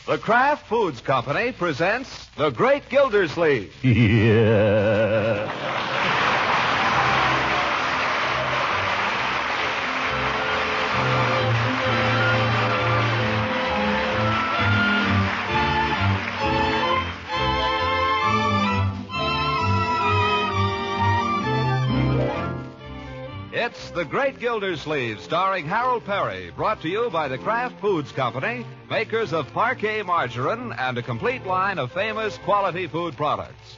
The Kraft Foods Company presents The Great Gildersleeve. Yeah. It's The Great Gildersleeve, starring Harold Perry, brought to you by the Kraft Foods Company, makers of Parquet margarine and a complete line of famous quality food products.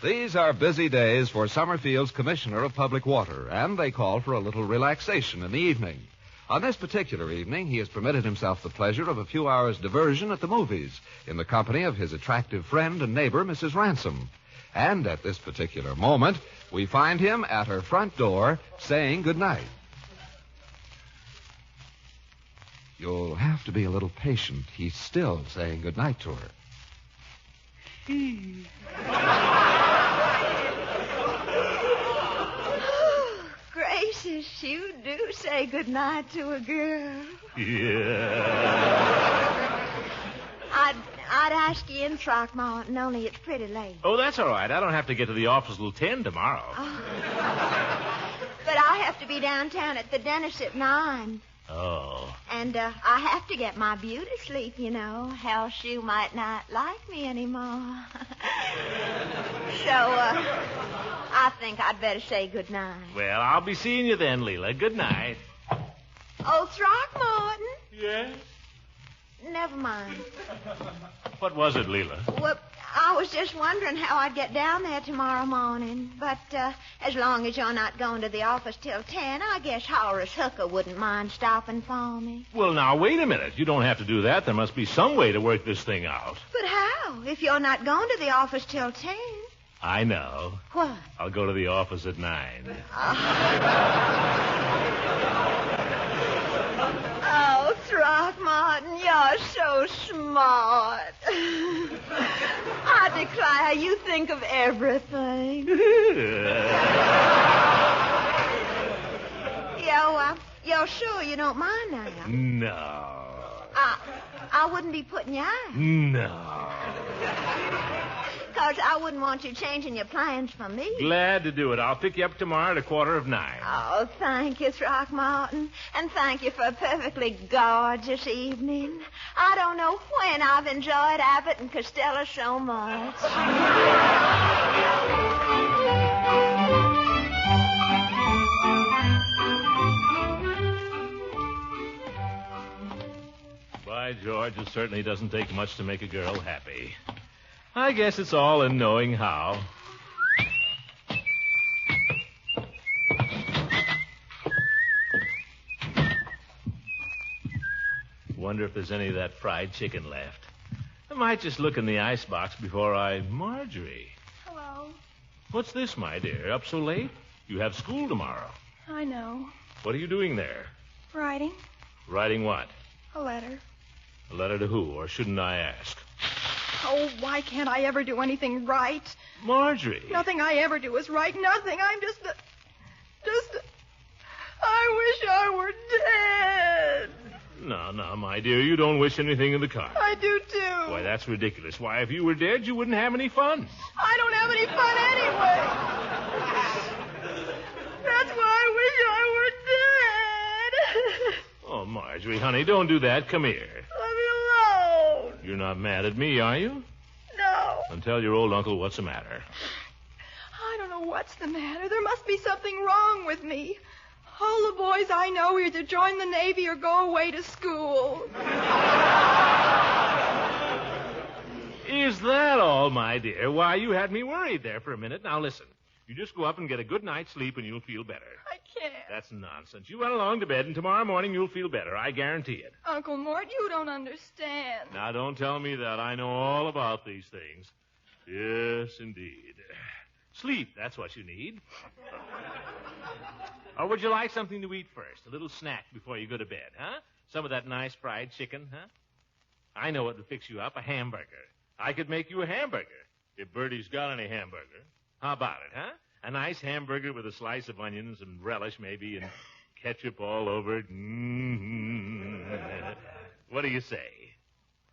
These are busy days for Summerfield's Commissioner of Public Water, and they call for a little relaxation in the evening. On this particular evening, he has permitted himself the pleasure of a few hours' diversion at the movies in the company of his attractive friend and neighbor, Mrs. Ransom. And at this particular moment, we find him at her front door saying goodnight. You'll have to be a little patient. He's still saying goodnight to her. Oh, gracious, you do say goodnight to a girl. Yeah. I'd ask you in, Throckmorton, only it's pretty late. Oh, that's all right. I don't have to get to the office till 10 tomorrow. Oh. But I have to be downtown at the dentist at 9. Oh. And I have to get my beauty sleep, you know, else you might not like me anymore. So, I think I'd better say goodnight. Well, I'll be seeing you then, Leela. Good night. Oh, Throckmorton? Yes? Never mind. What was it, Leela? Well, I was just wondering how I'd get down there tomorrow morning. But as long as you're not going to the office till 10, I guess Horace Hooker wouldn't mind stopping for me. Well, now, wait a minute. You don't have to do that. There must be some way to work this thing out. But how? If you're not going to the office till 10. I know. What? I'll go to the office at 9. Oh, Throckmorton, you're so smart. I declare you think of everything. You're sure you don't mind now? No. I wouldn't be putting you out. No. Because I wouldn't want you changing your plans for me. Glad to do it. I'll pick you up tomorrow at 9:15. Oh, thank you, Throckmorton. And thank you for a perfectly gorgeous evening. I don't know when I've enjoyed Abbott and Costello so much. By George, it certainly doesn't take much to make a girl happy. I guess it's all in knowing how. Wonder if there's any of that fried chicken left. I might just look in the icebox before I... Marjorie. Hello. What's this, my dear? Up so late? You have school tomorrow. I know. What are you doing there? Writing. Writing what? A letter. A letter to who, or shouldn't I ask? Oh, why can't I ever do anything right? Marjorie. Nothing I ever do is right. Nothing. I'm just... I wish I were dead. No, my dear, you don't wish anything in the kind. I do, too. Why, that's ridiculous. Why, if you were dead, you wouldn't have any fun. I don't have any fun anyway. That's why I wish I were dead. Oh, Marjorie, honey, don't do that. Come here. Let me alone. You're not mad at me, are you? No. Then tell your old uncle what's the matter. I don't know what's the matter. There must be something wrong with me. All the boys I know either join the Navy or go away to school. Is that all, my dear? Why, you had me worried there for a minute. Now, listen. You just go up and get a good night's sleep and you'll feel better. I can't. That's nonsense. You run along to bed and tomorrow morning you'll feel better. I guarantee it. Uncle Mort, you don't understand. Now, don't tell me that. I know all about these things. Yes, indeed. Sleep, that's what you need. Or would you like something to eat first? A little snack before you go to bed, huh? Some of that nice fried chicken, huh? I know what would fix you up, a hamburger. I could make you a hamburger, if Bertie's got any hamburger. How about it, huh? A nice hamburger with a slice of onions and relish, maybe, and ketchup all over it. Mm-hmm. What do you say?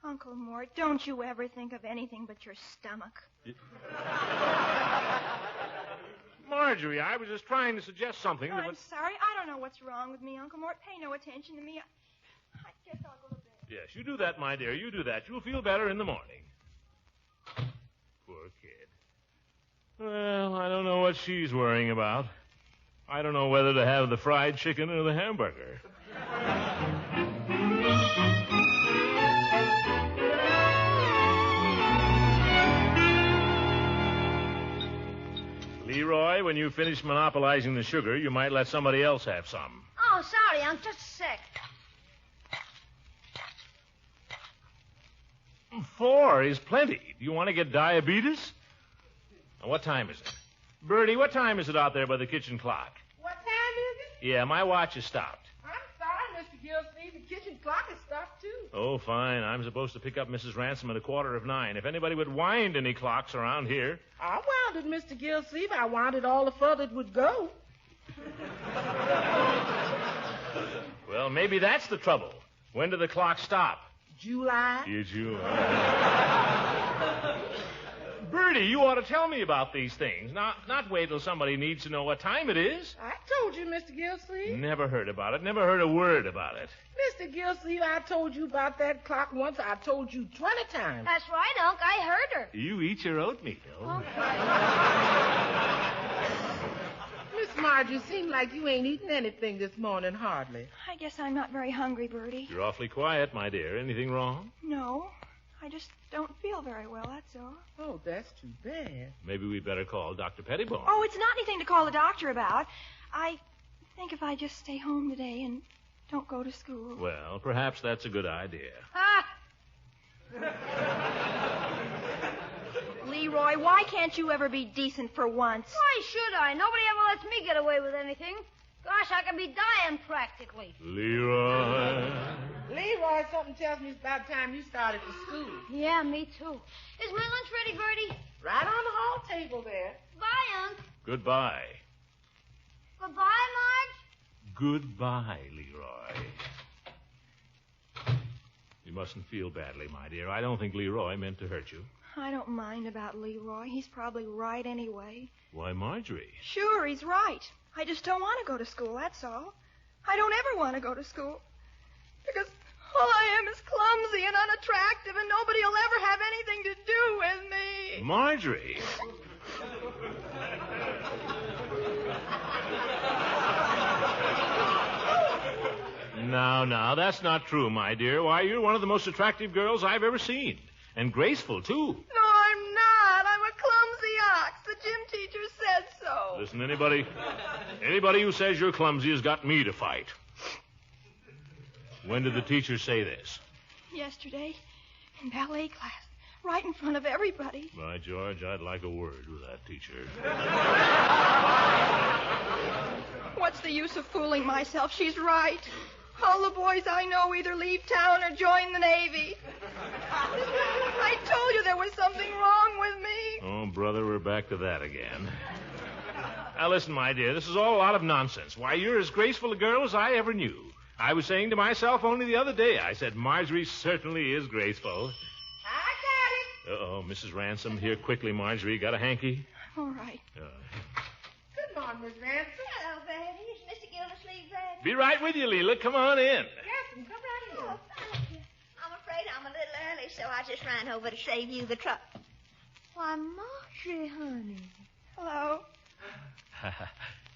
Uncle Mort, don't you ever think of anything but your stomach. Marjorie, I was just trying to suggest something. I'm sorry. I don't know what's wrong with me, Uncle Mort. Pay no attention to me. I guess I'll go to bed. Yes, you do that, my dear. You do that. You'll feel better in the morning. Poor kid. Well, I don't know what she's worrying about. I don't know whether to have the fried chicken or the hamburger. Leroy, when you finish monopolizing the sugar, you might let somebody else have some. Oh, sorry, Unc. Just a sec. 4 is plenty. Do you want to get diabetes? Now, what time is it? Bertie, what time is it out there by the kitchen clock? What time is it? Yeah, my watch has stopped. I'm sorry, Mr. Gildersleeve. The kitchen clock has stopped, too. Oh, fine. I'm supposed to pick up Mrs. Ransom at 9:15. If anybody would wind any clocks around here. I wound it, Mr. Gildersleeve. I wound it all the further it would go. Well, maybe that's the trouble. When did the clock stop? July. Yeah, July. Bertie, you ought to tell me about these things. Not wait till somebody needs to know what time it is. I told you, Mr. Gildersleeve. Never heard about it. Never heard a word about it. Mr. Gildersleeve, I told you about that clock once. I told you 20 times. That's right, Unc. I heard her. You eat your oatmeal. Miss Marjorie, seems like you ain't eaten anything this morning, hardly. I guess I'm not very hungry, Bertie. You're awfully quiet, my dear. Anything wrong? No. I just don't feel very well, that's all. Oh, that's too bad. Maybe we'd better call Dr. Pettibone. Oh, it's not anything to call the doctor about. I think if I just stay home today and don't go to school. Well, perhaps that's a good idea. Ah! Leroy, why can't you ever be decent for once? Why should I? Nobody ever lets me get away with anything. Gosh, I could be dying practically. Leroy. Leroy, something tells me it's about time you started to school. Yeah, me too. Is my lunch ready, Bertie? Right on the hall table there. Bye, Unc. Goodbye. Goodbye, Marge. Goodbye, Leroy. You mustn't feel badly, my dear. I don't think Leroy meant to hurt you. I don't mind about Leroy. He's probably right anyway. Why, Marjorie? Sure, he's right. I just don't want to go to school, that's all. I don't ever want to go to school. Because all I am is clumsy and unattractive, and nobody will ever have anything to do with me. Marjorie. Now, that's not true, my dear. Why, you're one of the most attractive girls I've ever seen. And graceful, too. No, I'm not. I'm a clumsy ox. The gym teacher said so. Listen, anybody who says you're clumsy has got me to fight. When did the teacher say this? Yesterday, in ballet class, right in front of everybody. By George, I'd like a word with that teacher. What's the use of fooling myself? She's right. All the boys I know either leave town or join the Navy. I told you there was something wrong with me. Oh, brother, we're back to that again. Now, listen, my dear, this is all a lot of nonsense. Why, you're as graceful a girl as I ever knew. I was saying to myself only the other day, I said, Marjorie certainly is graceful. I got it. Uh-oh, Mrs. Ransom, here quickly, Marjorie. Got a hanky? All right. Good morning, Miss Ransom. Hello, Betty. Is Mr. Gildersleeve ready? Be right with you, Leela. Come on in. Yes, come right in. Oh, thank you. I'm afraid I'm a little early, so I just ran over to save you the trouble. Why, Marjorie, honey. Hello.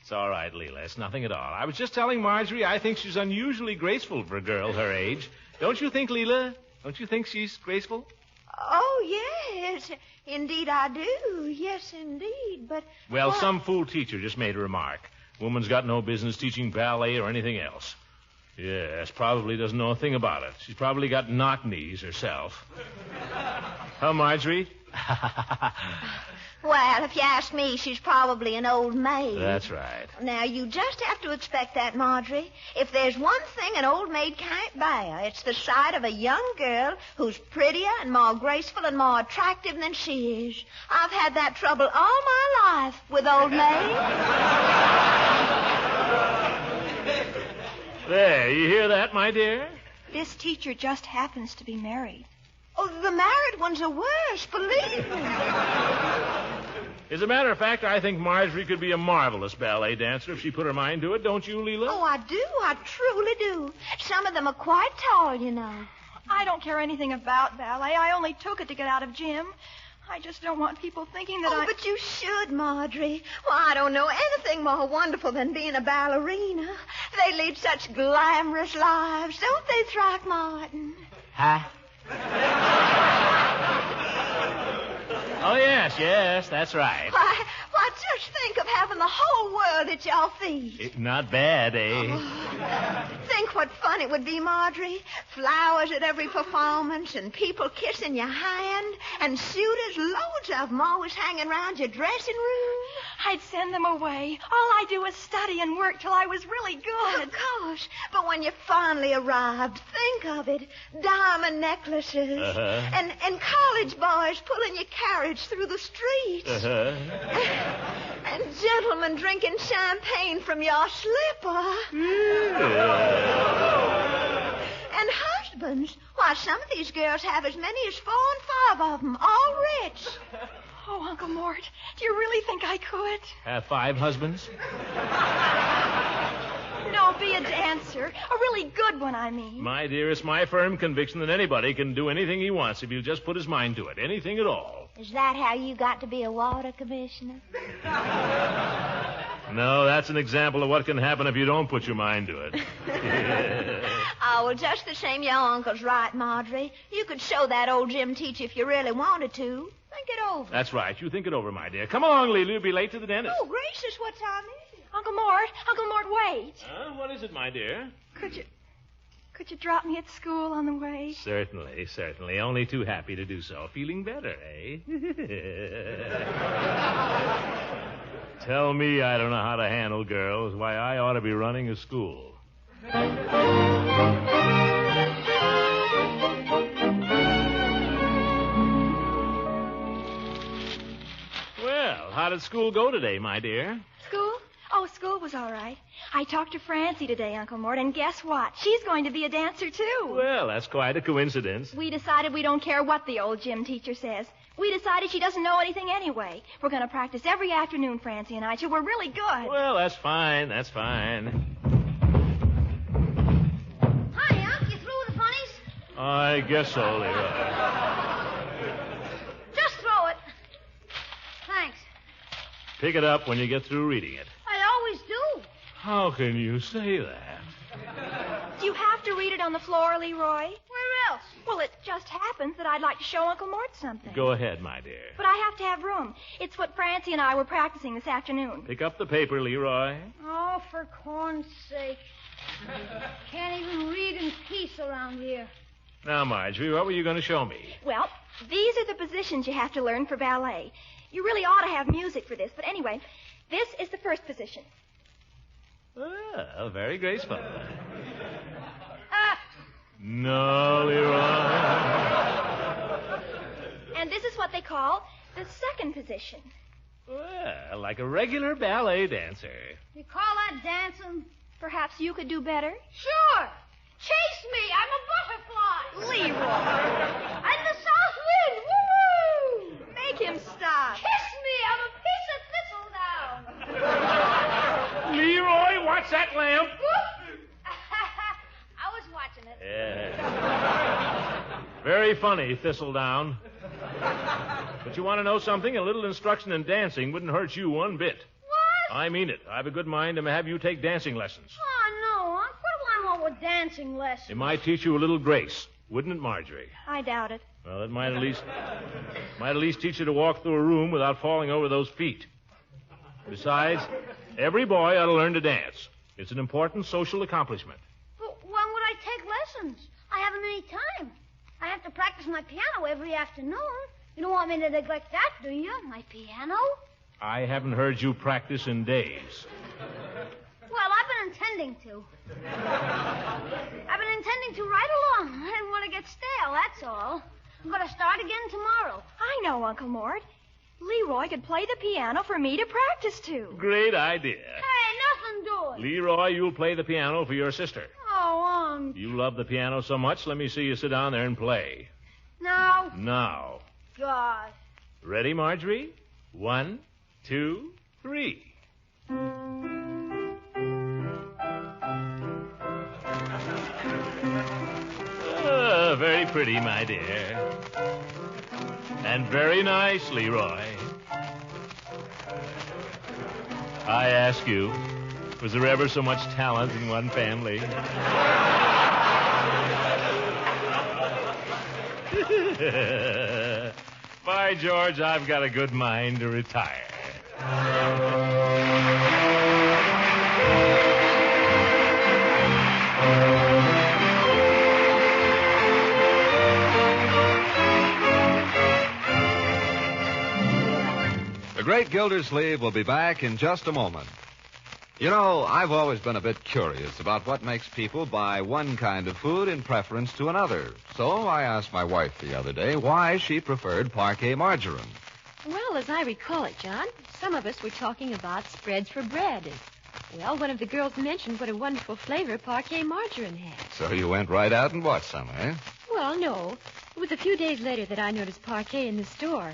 It's all right, Leela. It's nothing at all. I was just telling Marjorie I think she's unusually graceful for a girl her age. Don't you think, Leela? Don't you think she's graceful? Oh, yes. Indeed, I do. Yes, indeed. But. Well, what? some fool teacher just made a remark. Woman's got no business teaching ballet or anything else. Yes, probably doesn't know a thing about it. She's probably got knock knees herself. Huh, Marjorie? Well, if you ask me, she's probably an old maid. That's right. Now, you just have to expect that, Marjorie. If there's one thing an old maid can't bear, it's the sight of a young girl who's prettier and more graceful and more attractive than she is. I've had that trouble all my life with old maids. There, you hear that, my dear? This teacher just happens to be married. Oh, the married ones are worse, believe me. As a matter of fact, I think Marjorie could be a marvelous ballet dancer if she put her mind to it, don't you, Leela? Oh, I do. I truly do. Some of them are quite tall, you know. I don't care anything about ballet. I only took it to get out of gym. I just don't want people thinking that But you should, Marjorie. Well, I don't know anything more wonderful than being a ballerina. They lead such glamorous lives, don't they, Throckmorton? Huh? Oh, yes, that's right. Why, just think of having the whole world at your feet. Not bad, eh? Oh, think what fun it would be, Marjorie. Flowers at every performance and people kissing your hand and suitors, loads of them, always hanging around your dressing room. I'd send them away. All I do is study and work till I was really good. Of course. But when you finally arrived, think of it. Diamond necklaces. And college boys pulling your carriage through the streets. And gentlemen drinking champagne from your slipper. And husbands. Why, some of these girls have as many as 4 and 5 of them, all rich. Oh, Uncle Mort, do you really think I could? Have 5 husbands? No, be a dancer. A really good one, I mean. My dear, it's my firm conviction that anybody can do anything he wants if he'll just put his mind to it. Anything at all. Is that how you got to be a water commissioner? No, that's an example of what can happen if you don't put your mind to it. Oh, well, just the same, your uncle's right, Marjorie. You could show that old gym teacher if you really wanted to. Think it over. That's right. You think it over, my dear. Come along, Leela. You'll be late to the dentist. Oh, gracious, what time is it? Uncle Mort, wait. What is it, my dear? Could you drop me at school on the way? Certainly. Only too happy to do so. Feeling better, eh? Tell me I don't know how to handle girls. Why, I ought to be running a school. Well, how did school go today, my dear? School? Oh, school was all right. I talked to Francie today, Uncle Mort, and guess what? She's going to be a dancer, too. Well, that's quite a coincidence. We decided we don't care what the old gym teacher says. We decided she doesn't know anything anyway. We're going to practice every afternoon, Francie and I, till we're really good. Well, that's fine. Hi, Unc. You through with the funnies? I guess so, Leroy. Just throw it. Thanks. Pick it up when you get through reading it. I always do. How can you say that? Do you have to read it on the floor, Leroy? Where else? Well, it just happens that I'd like to show Uncle Mort something. Go ahead, my dear. But I have to have room. It's what Francie and I were practicing this afternoon. Pick up the paper, Leroy. Oh, for corn's sake. Can't even read in peace around here. Now, Marjorie, what were you going to show me? Well, these are the positions you have to learn for ballet. You really ought to have music for this. But anyway, this is the first position. Well, very graceful. Ah! No, Leroy. And this is what they call the second position. Well, like a regular ballet dancer. You call that dancing? Perhaps you could do better? Sure. Chase me. I'm a butterfly. Leroy. I'm the south wind. Woo-hoo! Make him stop. Kiss me. I'm a piece of thistledown. Leroy, watch that lamp. I was watching it. Yeah. Very funny, Thistledown. But you want to know something? A little instruction in dancing wouldn't hurt you one bit. What? I mean it. I have a good mind to have you take dancing lessons. Oh, no, Unc. What do I want with dancing lessons? It might teach you a little grace, wouldn't it, Marjorie? I doubt it. Well, it might at least teach you to walk through a room without falling over those feet. Besides, every boy ought to learn to dance. It's an important social accomplishment. But when would I take lessons? I haven't any time. I have to practice my piano every afternoon. You don't want me to neglect that, do you? My piano? I haven't heard you practice in days. Well, I've been intending to. I've been intending to right along. I didn't want to get stale, that's all. I'm going to start again tomorrow. I know, Uncle Mort. Leroy could play the piano for me to practice to. Great idea. Hey, nothing doing? Leroy, you'll play the piano for your sister. Oh, You love the piano so much, let me see you sit down there and play. Now. Now. Gosh. Ready, Marjorie? 1, 2, 3. Very pretty, my dear. And very nice, Leroy. I ask you, was there ever so much talent in one family? By George, I've got a good mind to retire. The great Gildersleeve will be back in just a moment. You know, I've always been a bit curious about what makes people buy one kind of food in preference to another. So I asked my wife the other day why she preferred parquet margarine. Well, as I recall it, John, some of us were talking about spreads for bread. Well, one of the girls mentioned what a wonderful flavor parquet margarine had. So you went right out and bought some, eh? Well, no. It was a few days later that I noticed parquet in the store.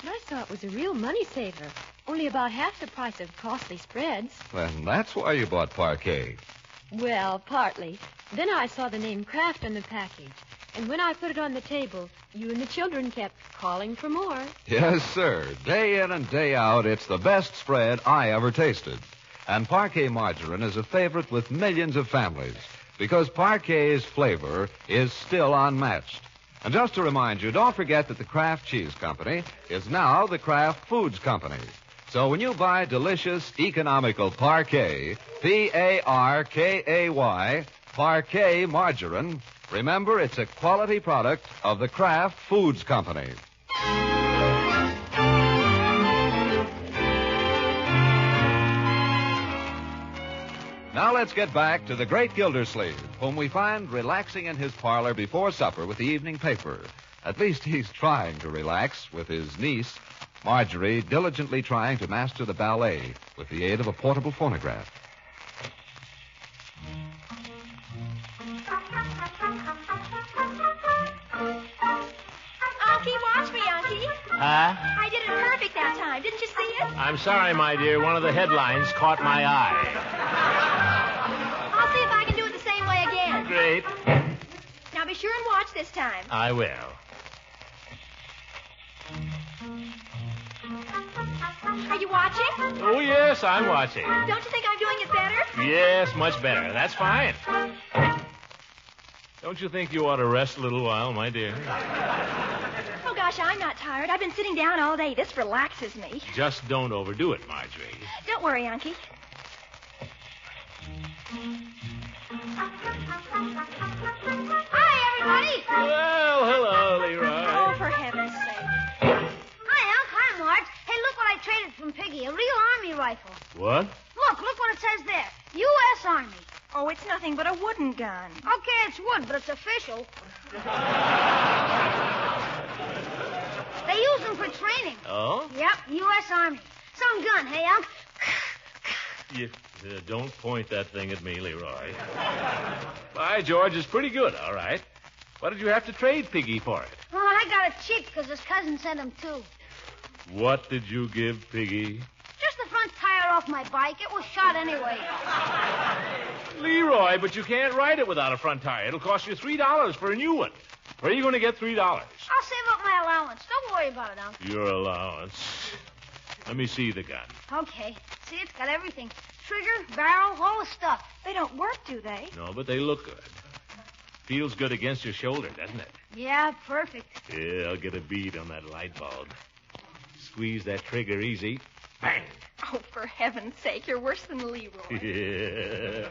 And I saw it was a real money saver. Only about half the price of costly spreads. Well, that's why you bought parquet. Well, partly. Then I saw the name Kraft on the package. And when I put it on the table, you and the children kept calling for more. Yes, sir. Day in and day out, it's the best spread I ever tasted. And parquet margarine is a favorite with millions of families because parquet's flavor is still unmatched. And just to remind you, don't forget that the Kraft Cheese Company is now the Kraft Foods Company. So when you buy delicious, economical parquet, Parkay, parquet margarine, remember it's a quality product of the Kraft Foods Company. Now let's get back to the great Gildersleeve, whom we find relaxing in his parlor before supper with the evening paper. At least he's trying to relax with his niece, Marjorie, diligently trying to master the ballet with the aid of a portable phonograph. Unky, watch me, Unky. Huh? I did it perfect that time. Didn't you see it? I'm sorry, my dear. One of the headlines caught my eye. I'll see if I can do it the same way again. Great. Now be sure and watch this time. I will. Are you watching? Oh, yes, I'm watching. Don't you think I'm doing it better? Yes, much better. That's fine. Don't you think you ought to rest a little while, my dear? Oh, gosh, I'm not tired. I've been sitting down all day. This relaxes me. Just don't overdo it, Marjorie. Don't worry, Unky. Hi, everybody. Well, hello, Leroy. Oh, for heaven's sake. Hi, Unc. Hi, Marge. Hey, look what I traded from Piggy. A real Army rifle. What? Look what it says there. U.S. Army. Oh, it's nothing but a wooden gun. Okay, it's wood, but it's official. They use them for training. Oh? Yep, U.S. Army. Some gun, hey, Unc? You, don't point that thing at me, Leroy. By George, it's pretty good, all right. What did you have to trade Piggy for it? Oh, I got it cheap because his cousin sent him, too. What did you give Piggy? Just the front tire off my bike. It was shot anyway. Leroy, but you can't ride it without a front tire. It'll cost you $3 for a new one. Where are you going to get $3? I'll save up my allowance. Don't worry about it, Unc. Your allowance. Let me see the gun. Okay. See, it's got everything. Trigger, barrel, all the stuff. They don't work, do they? No, but they look good. Feels good against your shoulder, doesn't it? Yeah, perfect. Yeah, I'll get a bead on that light bulb. Squeeze that trigger easy. Bang! Oh, for heaven's sake, you're worse than Leroy. Yeah.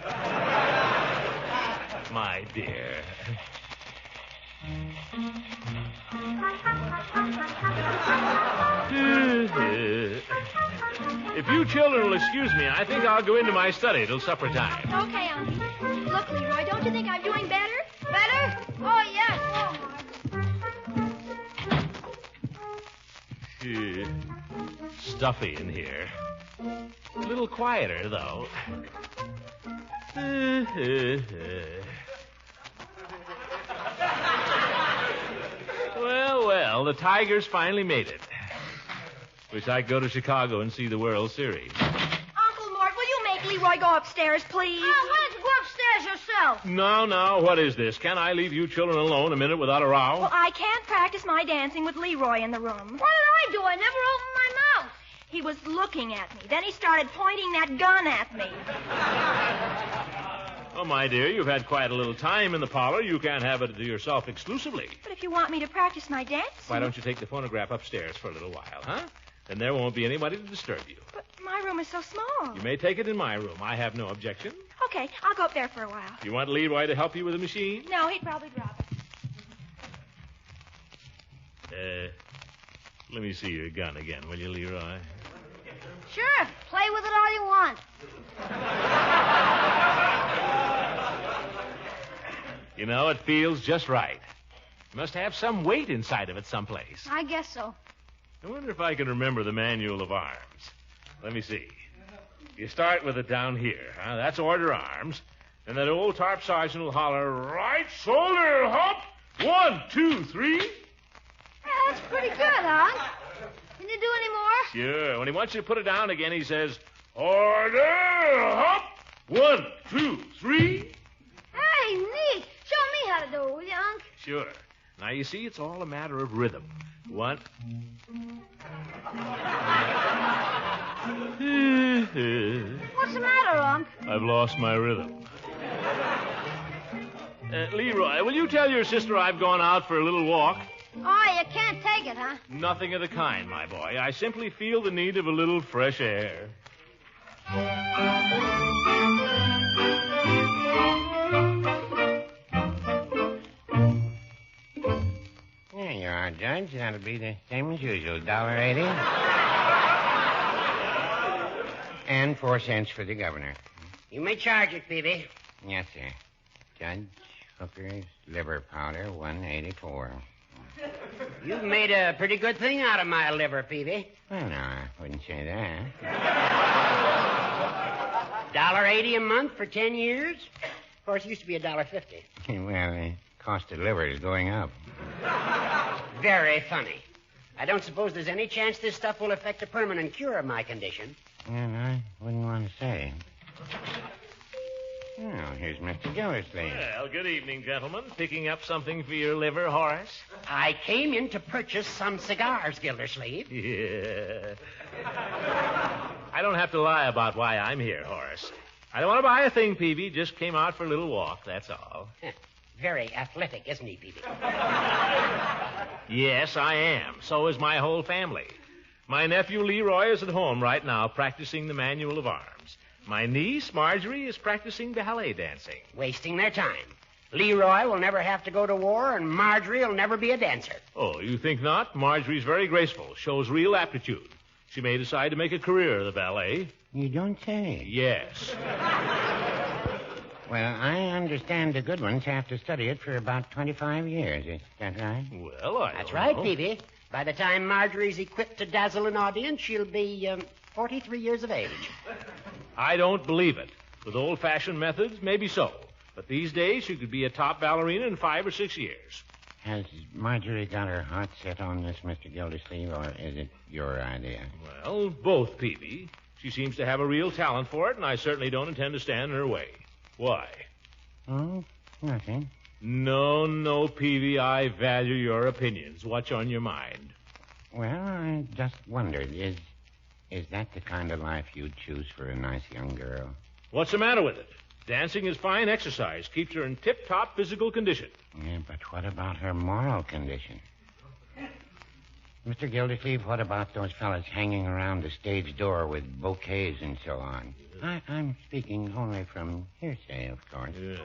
My dear. If you children will excuse me, I think I'll go into my study till supper time. Okay, Unky. Look, Leroy, don't you think I'm doing better? Better? Oh, yes. Stuffy in here. A little quieter, though. Well, the Tigers finally made it. Wish I could go to Chicago and see the World Series. Uncle Mort, will you make Leroy go upstairs, please? Oh, why don't you go upstairs yourself? No, what is this? Can I leave you children alone a minute without a row? Well, I can't practice my dancing with Leroy in the room. What did I do? I never opened my mouth. He was looking at me. Then he started pointing that gun at me. Oh, my dear, you've had quite a little time in the parlor. You can't have it to yourself exclusively. But if you want me to practice my dancing... Why don't you take the phonograph upstairs for a little while, huh? Then there won't be anybody to disturb you. But my room is so small. You may take it in my room. I have no objection. Okay, I'll go up there for a while. You want Leroy to help you with the machine? No, he'd probably drop it. Let me see your gun again, will you, Leroy? Sure, play with it all you want. You know, it feels just right. You must have some weight inside of it someplace. I guess so. I wonder if I can remember the manual of arms. Let me see. You start with it down here. Huh? That's order arms. And that old tarp sergeant will holler, right shoulder, hop. 1, 2, 3. Yeah, that's pretty good, Unc. Can you do any more? Sure. When he wants you to put it down again, he says, order, hop. 1, 2, 3. Hey, neat. Show me how to do it, will you, Unc? Sure. Now, you see, it's all a matter of rhythm. 1. What's the matter, Unc? I've lost my rhythm. Leroy, will you tell your sister I've gone out for a little walk? Oh, you can't take it, huh? Nothing of the kind, my boy. I simply feel the need of a little fresh air. There you are, Judge. That'll be the same as usual, $1.80. And 4 cents for the governor. You may charge it, Peavy. Yes, sir. Judge, Hooker's liver powder, $1.84. You've made a pretty good thing out of my liver, Peavy. Well, no, I wouldn't say that. $1.80 a month for 10 years? Of course, it used to be $1.50. Well, the cost of liver is going up. Very funny. I don't suppose there's any chance this stuff will affect a permanent cure of my condition. Well, I wouldn't want to say. Oh, here's Mr. Gildersleeve. Well, good evening, gentlemen. Picking up something for your liver, Horace? I came in to purchase some cigars, Gildersleeve. Yeah. I don't have to lie about why I'm here, Horace. I don't want to buy a thing, Peavy. Just came out for a little walk, that's all. Very athletic, isn't he, Peavy? Yes, I am. So is my whole family. My nephew Leroy is at home right now practicing the manual of arms. My niece, Marjorie, is practicing ballet dancing. Wasting their time. Leroy will never have to go to war, and Marjorie will never be a dancer. Oh, you think not? Marjorie's very graceful, shows real aptitude. She may decide to make a career of the ballet. You don't say. Yes. Well, I understand the good ones have to study it for about 25 years. Is that right? Well, That's don't right, know. Peavy. By the time Marjorie's equipped to dazzle an audience, she'll be 43 years of age. I don't believe it. With old-fashioned methods, maybe so. But these days, she could be a top ballerina in 5 or 6 years. Has Marjorie got her heart set on this, Mr. Gildersleeve, or is it your idea? Well, both, Peavy. She seems to have a real talent for it, and I certainly don't intend to stand in her way. Why? Oh, nothing. No, Peavy. I value your opinions. What's on your mind? Well, I just wondered, is that the kind of life you'd choose for a nice young girl? What's the matter with it? Dancing is fine exercise. Keeps her in tip-top physical condition. Yeah, but what about her moral condition? Mr. Gildersleeve, what about those fellas hanging around the stage door with bouquets and so on? I'm speaking only from hearsay, of course. Yeah.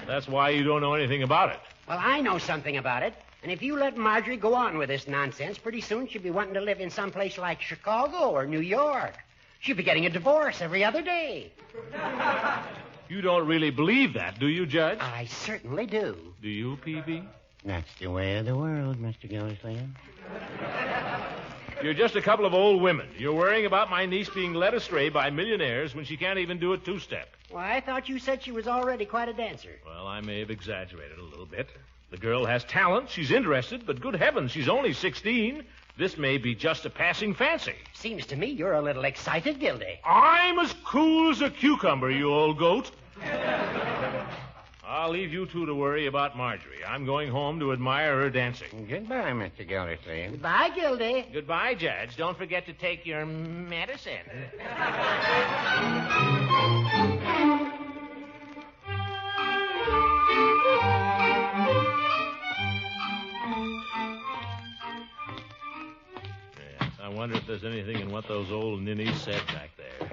That's why you don't know anything about it. Well, I know something about it. And if you let Marjorie go on with this nonsense, pretty soon she'll be wanting to live in some place like Chicago or New York. She'll be getting a divorce every other day. You don't really believe that, do you, Judge? I certainly do. Do you, Peavy? That's the way of the world, Mr. Gildersleeve. You're just a couple of old women. You're worrying about my niece being led astray by millionaires when she can't even do a two-step. Why, I thought you said she was already quite a dancer. Well, I may have exaggerated a little bit. The girl has talent. She's interested, but good heavens, she's only 16. This may be just a passing fancy. Seems to me you're a little excited, Gildy. I'm as cool as a cucumber, you old goat. I'll leave you two to worry about Marjorie. I'm going home to admire her dancing. Goodbye, Mr. Gildersleeve. Goodbye, Gildy. Goodbye, Judge. Don't forget to take your medicine. I wonder if there's anything in what those old ninnies said back there.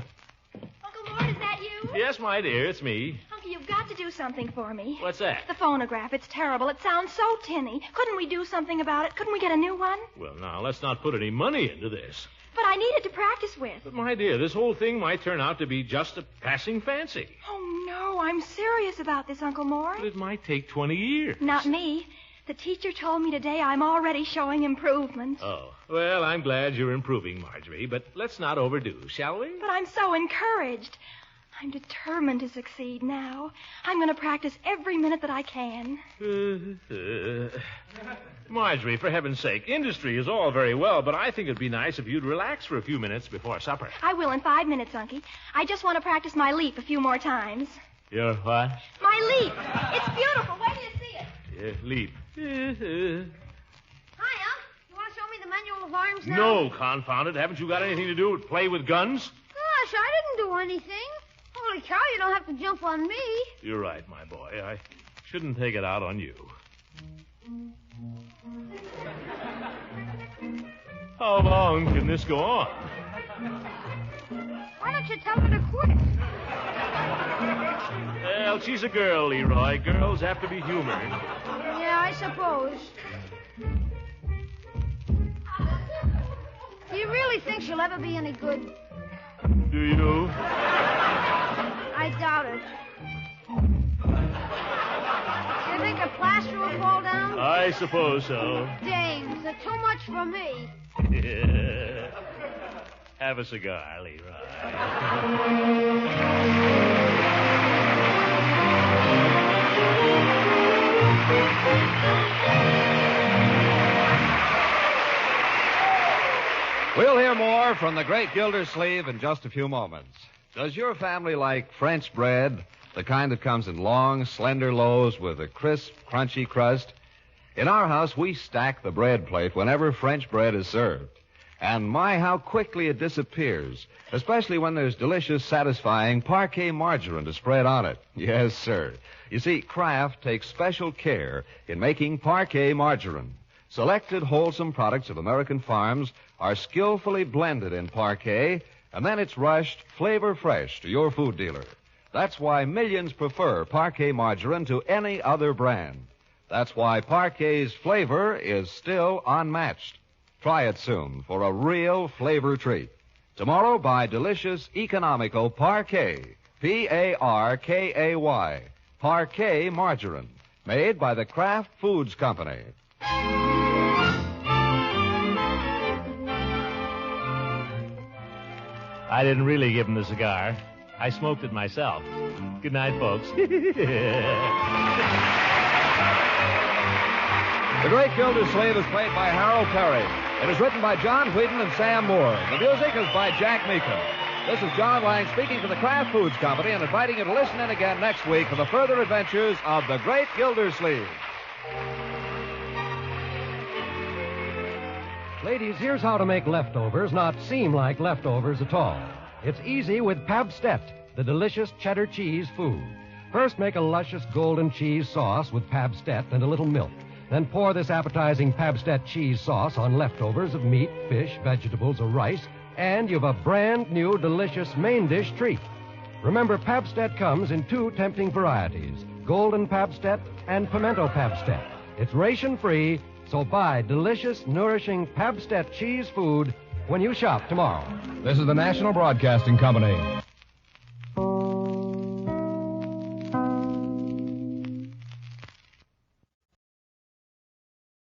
Uncle Mort, is that you? Yes, my dear, it's me. Uncle, you've got to do something for me. What's that? The phonograph. It's terrible. It sounds so tinny. Couldn't we do something about it? Couldn't we get a new one? Well, now, let's not put any money into this. But I need it to practice with. But, my dear, this whole thing might turn out to be just a passing fancy. Oh, no. I'm serious about this, Uncle Mort. But it might take 20 years. Not me. The teacher told me today I'm already showing improvement. Oh, well, I'm glad you're improving, Marjorie, but let's not overdo, shall we? But I'm so encouraged. I'm determined to succeed now. I'm going to practice every minute that I can. Marjorie, for heaven's sake, industry is all very well, but I think it'd be nice if you'd relax for a few minutes before supper. I will in 5 minutes, Unky. I just want to practice my leap a few more times. Your what? My leap. It's beautiful. Wait till you see it. Leap. Hi, Unc. You want to show me the manual of arms now? No, confound it. Haven't you got anything to do with play with guns? Gosh, I didn't do anything. Holy cow, you don't have to jump on me. You're right, my boy. I shouldn't take it out on you. How long can this go on? Why don't you tell her to quit? Well, she's a girl, Leroy. Girls have to be humored. Yeah, I suppose. Do you really think she'll ever be any good? Do you? I doubt it. Do you think a plaster will fall down? I suppose so. Dames, they're too much for me. Have a cigar, Leroy. We'll hear more from the great Gildersleeve in just a few moments. Does your family like French bread, the kind that comes in long, slender loaves with a crisp, crunchy crust? In our house, we stack the bread plate whenever French bread is served. And my, how quickly it disappears, especially when there's delicious, satisfying parquet margarine to spread on it. Yes, sir. You see, Kraft takes special care in making parquet margarine. Selected wholesome products of American farms are skillfully blended in parquet, and then it's rushed flavor fresh to your food dealer. That's why millions prefer parquet margarine to any other brand. That's why parquet's flavor is still unmatched. Try it soon for a real flavor treat. Tomorrow, buy delicious, economical parquet, Parkay, parquet margarine, made by the Kraft Foods Company. I didn't really give him the cigar. I smoked it myself. Good night, folks. The Great Gildersleeve is played by Harold Perry. It is written by John Whedon and Sam Moore. The music is by Jack Meekum. This is John Lang speaking for the Kraft Foods Company and inviting you to listen in again next week for the further adventures of the Great Gildersleeve. Ladies, here's how to make leftovers not seem like leftovers at all. It's easy with Pabstet, the delicious cheddar cheese food. First, make a luscious golden cheese sauce with Pabstet and a little milk. Then pour this appetizing Pabstet cheese sauce on leftovers of meat, fish, vegetables, or rice, and you've a brand new delicious main dish treat. Remember, Pabstet comes in 2 tempting varieties, golden Pabstet and pimento Pabstet. It's ration-free, so buy delicious, nourishing Pabstet cheese food when you shop tomorrow. This is the National Broadcasting Company.